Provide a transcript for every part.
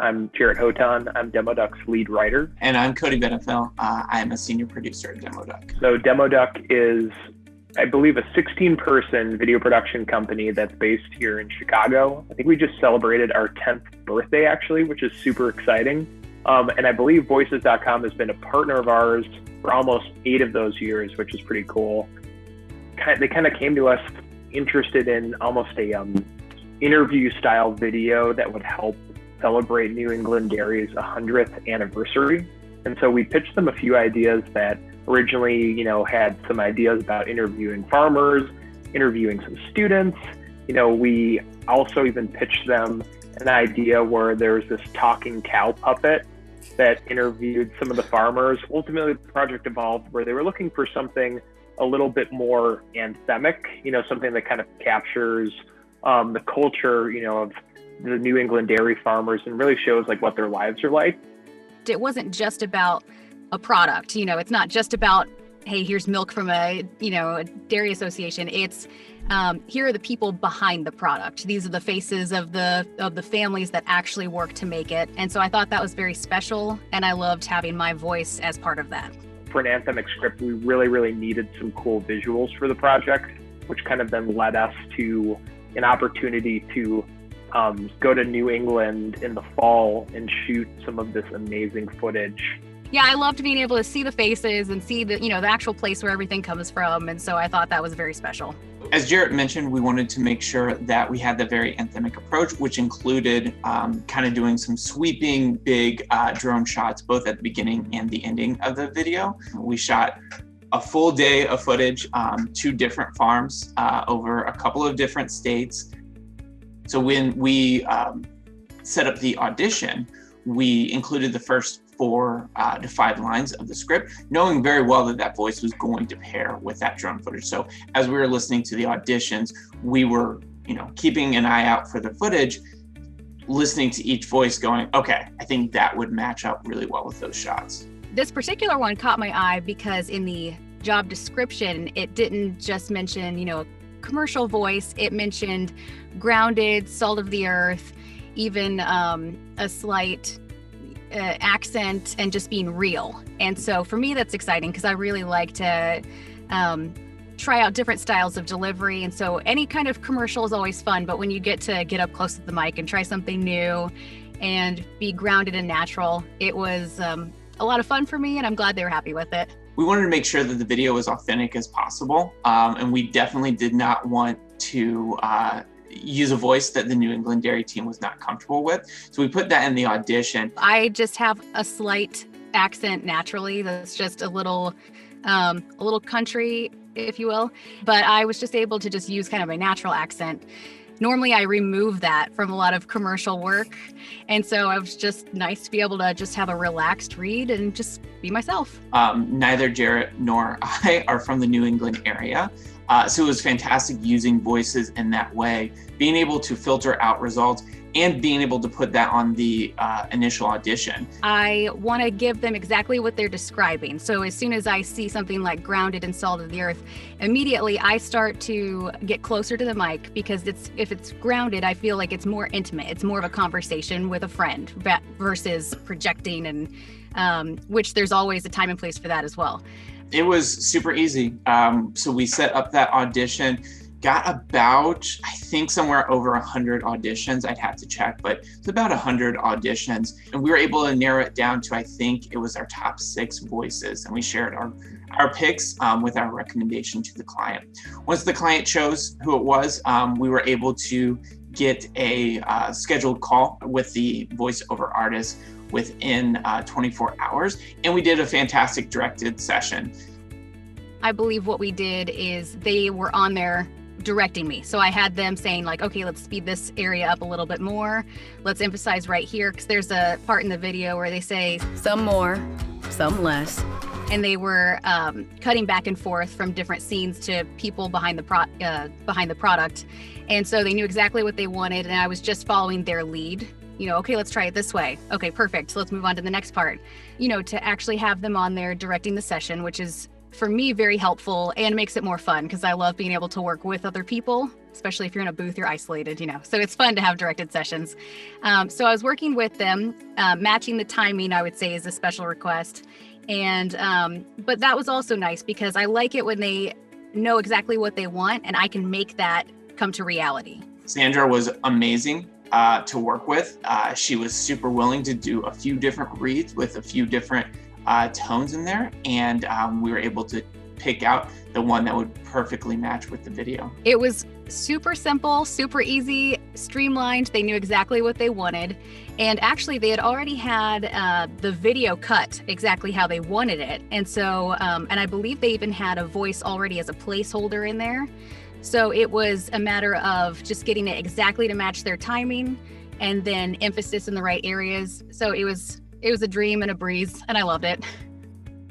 I'm Jarrett Hoton. I'm Demoduck's lead writer. And I'm Cody Benefell. I am a senior producer at Demoduck. So Demoduck is, I believe, a 16-person video production company that's based here in Chicago. I think we just celebrated our 10th birthday, actually, which is super exciting. And I believe Voices.com has been a partner of ours for almost 8 of those years, which is pretty cool. They kind of came to us interested in almost a interview style video that would help celebrate New England Dairy's 100th anniversary. And so we pitched them a few ideas that originally, had some ideas about interviewing farmers, interviewing some students. We also even pitched them an idea where there was this talking cow puppet that interviewed some of the farmers. Ultimately, the project evolved where they were looking for something a little bit more anthemic, something that kind of captures the culture, of the New England dairy farmers and really shows like what their lives are like. It wasn't just about a product, it's not just about, hey, here's milk from a dairy association. It's here are the people behind the product. These are the faces of the families that actually work to make it. And so I thought that was very special, and I loved having my voice as part of that. For an anthemic script, we really needed some cool visuals for the project, which kind of then led us to an opportunity to go to New England in the fall and shoot some of this amazing footage. Yeah, I loved being able to see the faces and see the actual place where everything comes from. And so I thought that was very special. As Jarrett mentioned, we wanted to make sure that we had the very anthemic approach, which included kind of doing some sweeping big drone shots, both at the beginning and the ending of the video. We shot a full day of footage, 2 different farms over a couple of different states. So when we set up the audition, we included the first 4 to 5 lines of the script, knowing very well that voice was going to pair with that drone footage. So as we were listening to the auditions, we were, keeping an eye out for the footage, listening to each voice going, okay, I think that would match up really well with those shots. This particular one caught my eye because in the job description, it didn't just mention, a commercial voice. It mentioned grounded, salt of the earth, even a slight accent, and just being real. And so for me, that's exciting because I really like to try out different styles of delivery. And so any kind of commercial is always fun, but when you get to get up close to the mic and try something new and be grounded and natural, it was a lot of fun for me, and I'm glad they were happy with it. We wanted to make sure that the video was authentic as possible, and we definitely did not want to use a voice that the New England Dairy team was not comfortable with. So we put that in the audition. I just have a slight accent naturally. That's just a little country, if you will. But I was just able to just use kind of a natural accent. Normally I remove that from a lot of commercial work. And so it was just nice to be able to just have a relaxed read and just be myself. Neither Jarrett nor I are from the New England area. So it was fantastic using voices in that way, being able to filter out results and being able to put that on the initial audition. I want to give them exactly what they're describing. So as soon as I see something like grounded and salt of the earth, immediately I start to get closer to the mic because if it's grounded, I feel like it's more intimate. It's more of a conversation with a friend versus projecting, and which there's always a time and place for that as well. It was super easy. So we set up that audition, got about, I think somewhere over 100 auditions. I'd have to check, but it's about 100 auditions. And we were able to narrow it down to, I think it was our top 6 voices. And we shared our picks with our recommendation to the client. Once the client chose who it was, we were able to get a scheduled call with the voiceover artist within 24 hours. And we did a fantastic directed session. I believe what we did is they were on there directing me. So I had them saying like, okay, let's speed this area up a little bit more. Let's emphasize right here. Because there's a part in the video where they say some more, some less. And they were cutting back and forth from different scenes to people behind the product. And so they knew exactly what they wanted. And I was just following their lead. Okay, let's try it this way. Okay, perfect. So let's move on to the next part. To actually have them on there directing the session, which is for me very helpful and makes it more fun because I love being able to work with other people especially if you're in a booth, you're isolated, so it's fun to have directed sessions. So I was working with them, matching the timing, I would say, is a special request. And but that was also nice because I like it when they know exactly what they want and I can make that come to reality. Sandra was amazing to work with. She was super willing to do a few different reads with a few different tones in there, and we were able to pick out the one that would perfectly match with the video. It was super simple, super easy, streamlined. They knew exactly what they wanted. And actually they had already had the video cut exactly how they wanted it. And so, and I believe they even had a voice already as a placeholder in there. So it was a matter of just getting it exactly to match their timing and then emphasis in the right areas. So it was a dream and a breeze, and I loved it.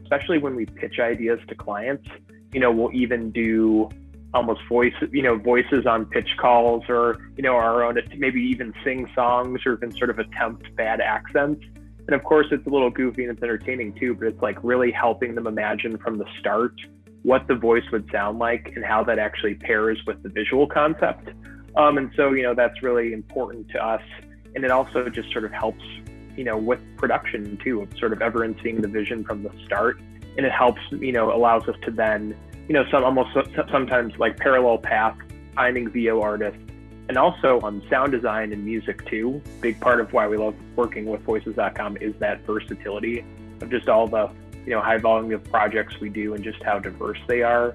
Especially when we pitch ideas to clients, we'll even do almost voices on pitch calls, or, our own, maybe even sing songs or even sort of attempt bad accents. And of course it's a little goofy and it's entertaining too, but it's like really helping them imagine from the start what the voice would sound like and how that actually pairs with the visual concept. And so, that's really important to us. And it also just sort of helps, with production too, of sort of everyone seeing the vision from the start. And it helps, allows us to then, sometimes like parallel path, finding VO artists, and also on sound design and music too. Big part of why we love working with Voices.com is that versatility of just all the, high volume of projects we do and just how diverse they are.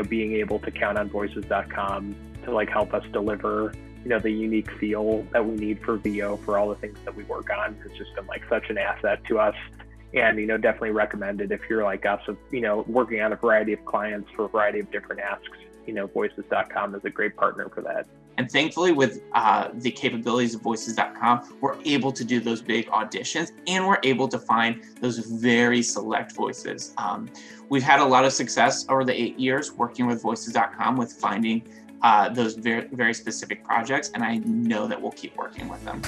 Being able to count on Voices.com to like help us deliver, the unique feel that we need for VO for all the things that we work on has just been like such an asset to us. And, definitely recommend it if you're like us, of, working on a variety of clients for a variety of different asks. Voices.com is a great partner for that. And thankfully, with the capabilities of Voices.com, we're able to do those big auditions, and we're able to find those very select voices. We've had a lot of success over the 8 years working with Voices.com with finding those very, very specific projects, and I know that we'll keep working with them.